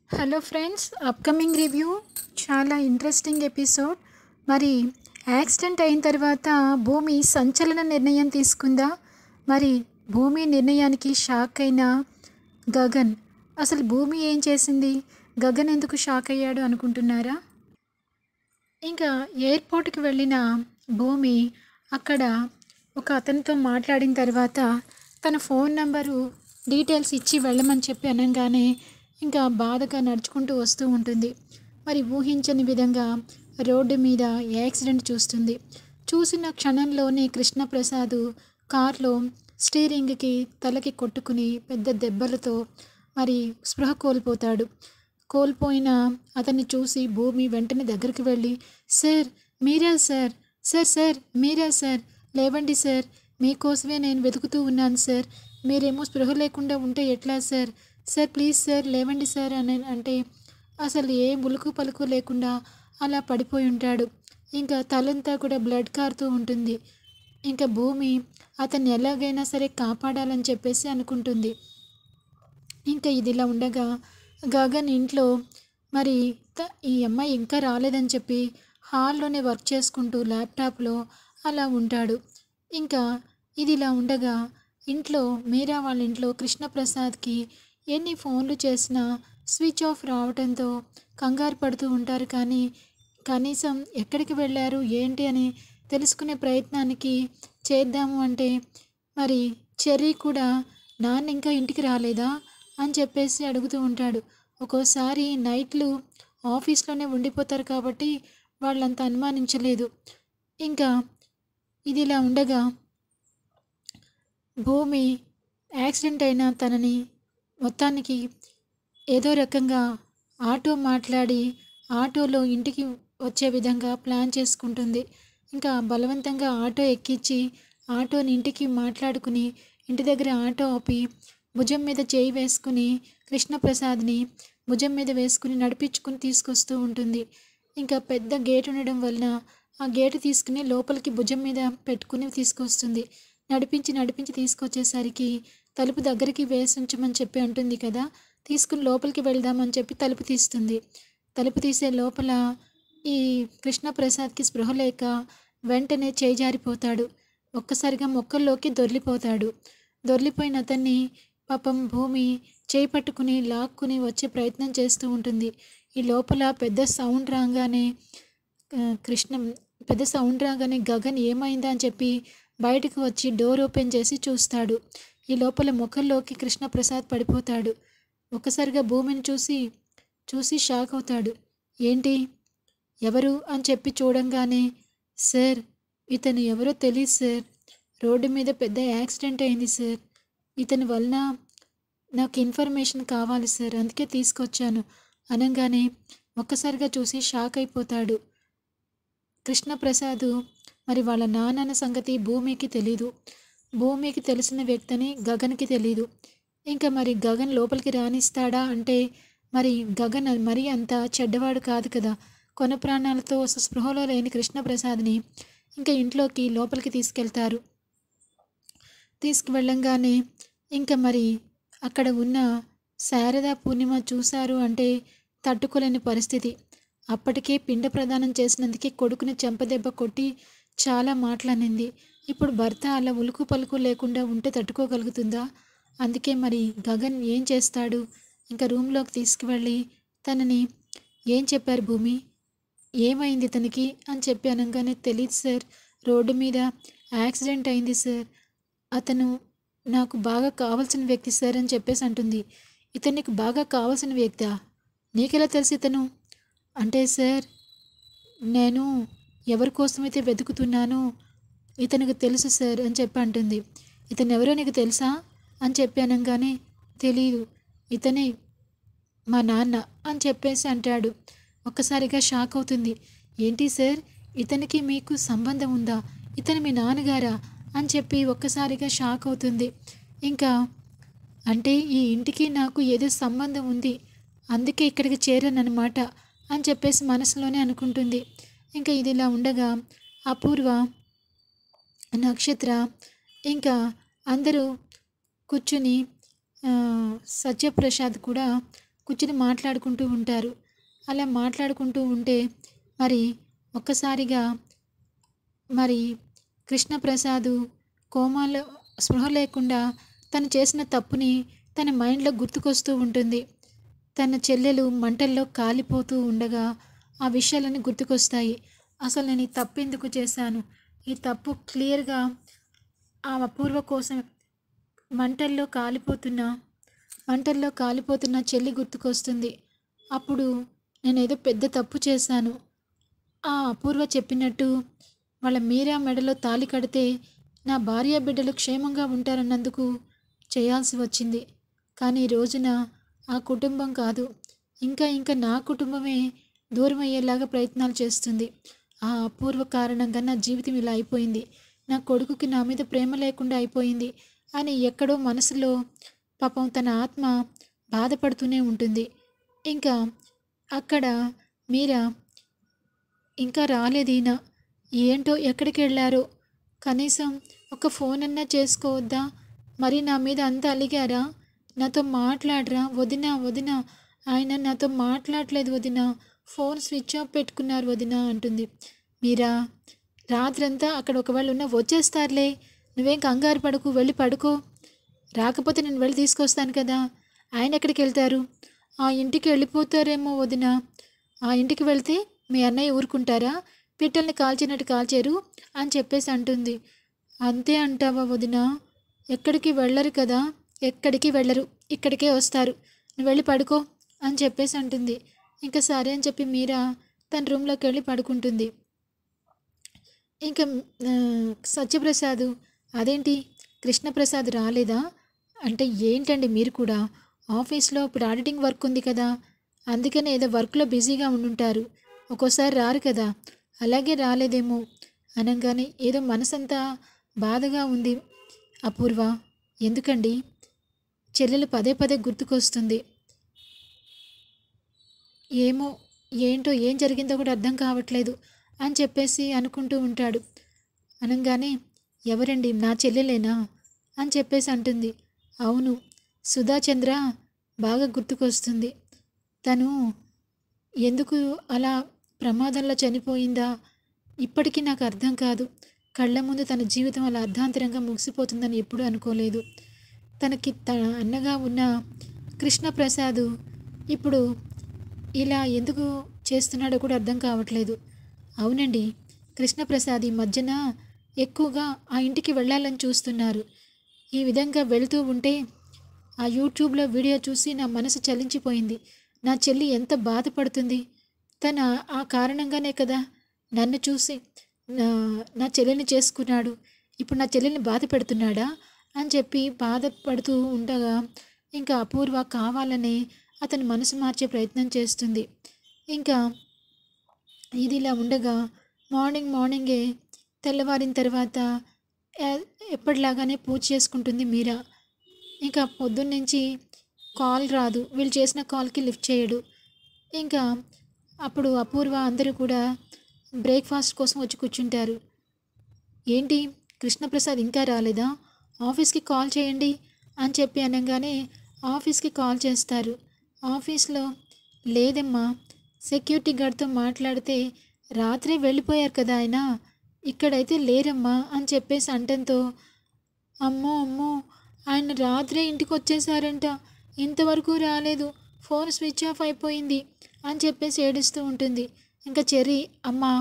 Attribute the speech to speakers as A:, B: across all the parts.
A: Hello friends, upcoming review చాలా interesting episode. మరి accident అయిన తర్వాత భూమి సంచలన నిర్ణయం తీసుకుందా? మరి భూమి నిర్ణయానికి షాక్ అయిన గగన్. అసలు భూమి ఏం చేసింది? గగన్ ఎందుకు షాక్ అయ్యాడు అనుకుంటున్నారా? ఇంకా ఎయిర్పోర్ట్కి వెళ్ళిన భూమి అక్కడ ఒక అతనితో మాట్లాడిన తర్వాత తన ఫోన్ నంబరు డీటెయిల్స్ ఇచ్చి వెళ్ళమని చెప్పి అనగానే ఇంకా బాధగా నడుచుకుంటూ వస్తూ ఉంటుంది. మరి ఊహించని విధంగా రోడ్డు మీద యాక్సిడెంట్ చూస్తుంది. చూసిన క్షణంలోనే కృష్ణప్రసాద్ కార్లో స్టీరింగ్కి తలకి కొట్టుకుని పెద్ద దెబ్బలతో మరి స్పృహ కోల్పోతాడు. కోల్పోయిన అతన్ని చూసి భూమి వెంటనే దగ్గరికి వెళ్ళి, సార్ మీరా సార్, సార్ సార్ మీరా సార్, లేవండి సార్, మీకోసమే నేను వెతుకుతూ ఉన్నాను సార్, మీరేమో స్పృహ లేకుండా ఉంటే ఎట్లా సార్, సార్ ప్లీజ్ సార్ లేవండి సార్ అని అంటే అసలు ఏ ఉలుకు పలుకు లేకుండా అలా పడిపోయి ఉంటాడు. ఇంకా తలంతా కూడా బ్లడ్ కారుతూ ఉంటుంది. ఇంకా భూమి అతన్ని ఎలాగైనా సరే కాపాడాలని చెప్పేసి అనుకుంటుంది. ఇంకా ఇదిలా ఉండగా గగన్ ఇంట్లో మరి ఈ అమ్మాయి ఇంకా రాలేదని చెప్పి హాల్లోనే వర్క్ చేసుకుంటూ ల్యాప్టాప్లో అలా ఉంటాడు. ఇంకా ఇదిలా ఉండగా ఇంట్లో మీరా వాళ్ళ ఇంట్లో కృష్ణప్రసాద్కి ఎన్ని ఫోన్లు చేసినా స్విచ్ ఆఫ్ రావడంతో కంగారు పడుతూ ఉంటారు. కానీ కనీసం ఎక్కడికి వెళ్ళారు ఏంటి అని తెలుసుకునే ప్రయత్నానికి చేద్దాము అంటే మరి చెర్రీ కూడా నాన్న ఇంకా ఇంటికి రాలేదా అని చెప్పేసి అడుగుతూ ఉంటాడు. ఒక్కోసారి నైట్లు ఆఫీస్లోనే ఉండిపోతారు కాబట్టి వాళ్ళంత అనుమానించలేదు. ఇంకా ఇదిలా ఉండగా భూమి యాక్సిడెంట్ అయిన తనని మొత్తానికి ఏదో రకంగా ఆటో మాట్లాడి ఆటోలో ఇంటికి వచ్చే విధంగా ప్లాన్ చేసుకుంటుంది. ఇంకా బలవంతంగా ఆటో ఎక్కించి ఆటోని ఇంటికి మాట్లాడుకుని ఇంటి దగ్గర ఆటో ఆపి భుజం మీద చేయి వేసుకుని కృష్ణప్రసాద్ని భుజం మీద వేసుకుని నడిపించుకుని తీసుకొస్తూ ఉంటుంది. ఇంకా పెద్ద గేట్ ఉండడం వలన ఆ గేటు తీసుకుని లోపలికి భుజం మీద పెట్టుకుని తీసుకొస్తుంది. నడిపించి నడిపించి తీసుకొచ్చేసరికి తలుపు దగ్గరికి వేసి ఉంచమని చెప్పి అంటుంది కదా, తీసుకుని లోపలికి వెళ్దామని చెప్పి తలుపు తీస్తుంది. తలుపు తీసే లోపల ఈ కృష్ణప్రసాద్కి స్పృహ లేక వెంటనే చేయి జారిపోతాడు. ఒక్కసారిగా మొక్కల్లోకి దొర్లిపోతాడు. దొర్లిపోయిన అతన్ని పాపం భూమి చేయి పట్టుకుని లాక్కుని వచ్చే ప్రయత్నం చేస్తూ ఉంటుంది. ఈ లోపల పెద్ద సౌండ్ రాగానే గగన్ ఏమైందా అని చెప్పి బయటకు వచ్చి డోర్ ఓపెన్ చేసి చూస్తాడు. ఈ లోపల ముఖంలోకి కృష్ణప్రసాద్ పడిపోతాడు. ఒక్కసారిగా భూమిని చూసి షాక్ అవుతాడు. ఏంటి, ఎవరు అని చెప్పి చూడంగానే, సార్ ఇతను ఎవరో తెలియదు సార్, రోడ్డు మీద పెద్ద యాక్సిడెంట్ అయింది సార్, ఇతని వలన నాకు ఇన్ఫర్మేషన్ కావాలి సార్, అందుకే తీసుకొచ్చాను అనగానే ఒక్కసారిగా చూసి షాక్ అయిపోతాడు కృష్ణప్రసాద్. మరి వాళ్ళ నాన్న సంగతి భూమికి తెలీదు. భూమికి తెలిసిన వ్యక్తిని గగన్కి తెలీదు. ఇంకా మరి గగన్ లోపలికి రానిస్తాడా అంటే మరి గగన్ మరీ అంత చెడ్డవాడు కాదు కదా. కొన ప్రాణాలతో స్పృహలో లేని కృష్ణప్రసాద్ని ఇంకా ఇంట్లోకి లోపలికి తీసుకెళ్తారు. తీసుకువెళ్ళంగానే ఇంకా మరి అక్కడ ఉన్న శారదా పూర్ణిమ చూశారు అంటే తట్టుకోలేని పరిస్థితి. అప్పటికే పిండ ప్రదానం చేసినందుకే కొడుకుని చెంపదెబ్బ కొట్టి చాలా మాటలనింది. ఇప్పుడు భర్త అలా ఉలుకు పలుకు లేకుండా ఉంటే తట్టుకోగలుగుతుందా? అందుకే మరి గగన్ ఏం చేస్తాడు, ఇంకా రూమ్లోకి తీసుకువెళ్ళి తనని ఏం చెప్పారు భూమి, ఏమైంది తనకి అని చెప్పి అనగానే తెలియదు సార్, రోడ్డు మీద యాక్సిడెంట్ అయింది సార్, అతను నాకు బాగా కావాల్సిన వ్యక్తి సార్ అని చెప్పేసి అంటుంది. ఇతను నీకు బాగా కావాల్సిన వ్యక్తా? నీకెలా తెలిసి ఇతను అంటే సార్, నేను ఎవరి కోసమైతే వెతుకుతున్నానో ఇతనికి తెలుసు సార్ అని చెప్పి అంటుంది. ఇతను ఎవరో నీకు తెలుసా అని చెప్పి అనగానే తెలీదు, ఇతనే మా నాన్న అని చెప్పేసి అంటాడు. ఒక్కసారిగా షాక్ అవుతుంది. ఏంటి సార్, ఇతనికి మీకు సంబంధం ఉందా, ఇతను మీ నాన్నగారా అని చెప్పి ఒక్కసారిగా షాక్ అవుతుంది. ఇంకా అంటే ఈ ఇంటికి నాకు ఏదో సంబంధం ఉంది, అందుకే ఇక్కడికి చేరానన్నమాట అని చెప్పేసి మనసులోనే అనుకుంటుంది. ఇంకా ఇదిలా ఉండగా అపూర్వ, నక్షత్ర ఇంకా అందరూ కూర్చుని సత్యప్రసాద్ కూడా కూర్చుని మాట్లాడుకుంటూ ఉంటారు. అలా మాట్లాడుకుంటూ ఉంటే మరి ఒక్కసారిగా మరి కృష్ణప్రసాద్ కోమాలో స్పృహ లేకుండా తను చేసిన తప్పుని తన మైండ్లో గుర్తుకొస్తూ ఉంటుంది. తన చెల్లెలు మంటల్లో కాలిపోతూ ఉండగా ఆ విషయాలన్నీ గుర్తుకొస్తాయి. అసలు నేను ఈ తప్పు ఎందుకు చేశాను, ఈ తప్పు క్లియర్గా ఆ అపూర్వ కోసం మంటల్లో కాలిపోతున్న చెల్లి గుర్తుకొస్తుంది. అప్పుడు నేనేదో పెద్ద తప్పు చేశాను. ఆ అపూర్వ చెప్పినట్టు వాళ్ళ మీరా మెడలో తాళి కడితే నా భార్య బిడ్డలు క్షేమంగా ఉంటారన్నందుకు చేయాల్సి వచ్చింది. కానీ ఈ రోజున ఆ కుటుంబం కాదు, ఇంకా నా కుటుంబమే దూరం అయ్యేలాగా ప్రయత్నాలు చేస్తుంది. ఆ అపూర్వ కారణంగా నా జీవితం ఇలా అయిపోయింది, నా కొడుకుకి నా మీద ప్రేమ లేకుండా అయిపోయింది అని ఎక్కడో మనసులో పాపం తన ఆత్మ బాధపడుతూనే ఉంటుంది. ఇంకా అక్కడ మీరా ఇంకా రాలేదీనా, ఏంటో ఎక్కడికి వెళ్ళారో, కనీసం ఒక ఫోన్ అన్నా చేసుకోవద్దా, మరి నా మీద అంత అలిగారా, నాతో మాట్లాడరా వదినా ఆయన నాతో మాట్లాడలేదు వదినా, ఫోన్ స్విచ్ ఆఫ్ పెట్టుకున్నారు వదినా అంటుంది. మీరా రాత్రంతా అక్కడ ఒకవేళ ఉన్నా వచ్చేస్తారులే, నువ్వేం కంగారు పడుకు, వెళ్ళి పడుకో, రాకపోతే నేను వెళ్ళి తీసుకొస్తాను కదా. ఆయన ఎక్కడికి వెళ్తారు, ఆ ఇంటికి వెళ్ళిపోతారేమో వదినా, ఆ ఇంటికి వెళ్తే మీ అన్నయ్య ఊరుకుంటారా, పిట్టల్ని కాల్చినట్టు కాల్చారు అని చెప్పేసి అంటుంది. అంతే అంటావా వదినా, ఎక్కడికి వెళ్ళరు కదా, ఎక్కడికి వెళ్ళరు, ఇక్కడికే వస్తారు, నువ్వు వెళ్ళి పడుకో అని చెప్పేసి అంటుంది. ఇంకా సరే అని చెప్పి మీరా తన రూమ్లోకి వెళ్ళి పడుకుంటుంది. ఇంకా సత్యప్రసాద్ అదేంటి కృష్ణప్రసాద్ రాలేదా అంటే, ఏంటండి మీరు కూడా, ఆఫీస్లో ఇప్పుడు ఆడిటింగ్ వర్క్ ఉంది కదా, అందుకనే ఏదో వర్క్లో బిజీగా ఉండుంటారు, ఒక్కోసారి రారు కదా, అలాగే రాలేదేమో అనగానే ఏదో మనసంతా బాధగా ఉంది. అపూర్వ ఎందుకండి, చెల్లెలు పదే పదే గుర్తుకొస్తుంది, ఏమో ఏంటో ఏం జరిగిందో కూడా అర్థం కావట్లేదు అని చెప్పేసి అనుకుంటూ ఉంటాడు. అనగానే ఎవరండి, నా చెల్లెలేనా అని చెప్పేసి అంటుంది. అవును, సుధాచంద్ర బాగా గుర్తుకొస్తుంది, తను ఎందుకు అలా ప్రమాదంలో చనిపోయిందా ఇప్పటికీ నాకు అర్థం కాదు. కళ్ళ ముందు తన జీవితం అలా అర్ధాంతరంగా ముగిసిపోతుందని ఎప్పుడూ అనుకోలేదు. తనకి తన అన్నగా ఉన్న కృష్ణప్రసాద్ ఇప్పుడు ఇలా ఎందుకు చేస్తున్నాడో కూడా అర్థం కావట్లేదు. అవునండి, కృష్ణప్రసాద్ ఈ మధ్యన ఎక్కువగా ఆ ఇంటికి వెళ్ళాలని చూస్తున్నారు. ఈ విధంగా వెళుతూ ఉంటే ఆ యూట్యూబ్లో వీడియో చూసి నా మనసు చలించిపోయింది. నా చెల్లి ఎంత బాధపడుతుంది, తన ఆ కారణంగానే కదా నన్ను చూసి నా చెల్లెల్ని చేసుకున్నాడు, ఇప్పుడు నా చెల్లెల్ని బాధ పెడుతున్నాడా అని చెప్పి బాధపడుతూ ఉండగా ఇంకా అపూర్వ కావాలనే అతని మనసు మార్చే ప్రయత్నం చేస్తుంది. ఇంకా ఇది ఇలా ఉండగా మార్నింగే తెల్లవారిన తర్వాత ఎప్పటిలాగానే పూజ చేసుకుంటుంది మీరా. ఇంకా పొద్దున్నుంచి కాల్ రాదు, వీళ్ళు చేసిన కాల్కి లిఫ్ట్ చేయడు. ఇంకా అప్పుడు అపూర్వ అందరూ కూడా బ్రేక్ఫాస్ట్ కోసం వచ్చి కూర్చుంటారు. ఏంటి కృష్ణప్రసాద్ ఇంకా రాలేదా, ఆఫీస్కి కాల్ చేయండి అని చెప్పి అనగానే ఆఫీస్కి కాల్ చేస్తారు. ఆఫీస్లో లేదమ్మా, సెక్యూరిటీ గార్డ్తో మాట్లాడితే రాత్రే వెళ్ళిపోయారు కదా ఆయన, ఇక్కడైతే లేరమ్మా అని చెప్పేసి అంటంతో అమ్మో ఆయన రాత్రే ఇంటికి వచ్చేసారంట, ఇంతవరకు రాలేదు, ఫోన్ స్విచ్ ఆఫ్ అయిపోయింది అని చెప్పేసి ఏడుస్తూ ఉంటుంది. ఇంకా చెర్రీ అమ్మా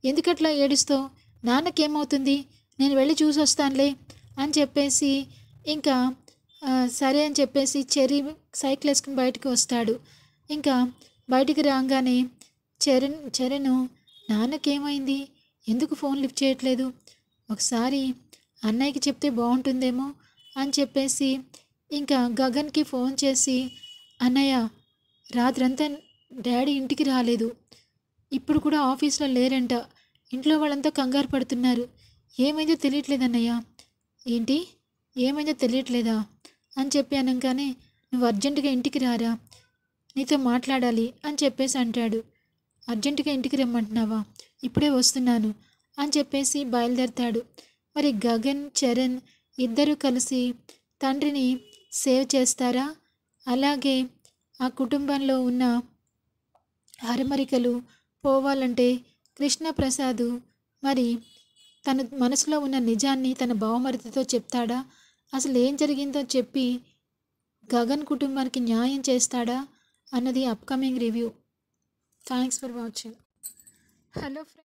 A: ఎందుకట్లా ఏడుస్తావు, నాన్నకేమవుతుంది, నేను వెళ్ళి చూసి వస్తానులే అని చెప్పేసి ఇంకా సరే అని చెప్పేసి చెర్రీ సైకిల్ వేసుకుని బయటకు వస్తాడు. ఇంకా బయటికి రాగానే చరణ్ నాన్నకేమైంది, ఎందుకు ఫోన్ లిఫ్ట్ చేయట్లేదు, ఒకసారి అన్నయ్యకి చెప్తే బాగుంటుందేమో అని చెప్పేసి ఇంకా గగన్కి ఫోన్ చేసి అన్నయ్య రాత్రంతా డాడీ ఇంటికి రాలేదు, ఇప్పుడు కూడా ఆఫీస్లో లేరంట, ఇంట్లో వాళ్ళంతా కంగారు పడుతున్నారు, ఏమైందో తెలియట్లేదు అన్నయ్య. ఏంటి ఏమైందో తెలియట్లేదా అని చెప్పి అనగానే నువ్వు అర్జెంటుగా ఇంటికి రారా, నీతో మాట్లాడాలి అని చెప్పేసి అంటాడు. అర్జెంటుగా ఇంటికి రమ్మంటున్నావా, ఇప్పుడే వస్తున్నాను అని చెప్పేసి బయలుదేరతాడు. మరి గగన్ చరణ్ ఇద్దరూ కలిసి తండ్రిని సేవ్ చేస్తారా, అలాగే ఆ కుటుంబంలో ఉన్న అరమరికలు పోవాలంటే కృష్ణప్రసాద్ మరి తన మనసులో ఉన్న నిజాన్ని తన బావమరిదితో చెప్తాడా? అసలు ఏం జరిగిందో చెప్పి గగన్ కుటుంబానికి న్యాయం చేస్తాడా అన్నది upcoming review. Thanks for watching. Hello friends.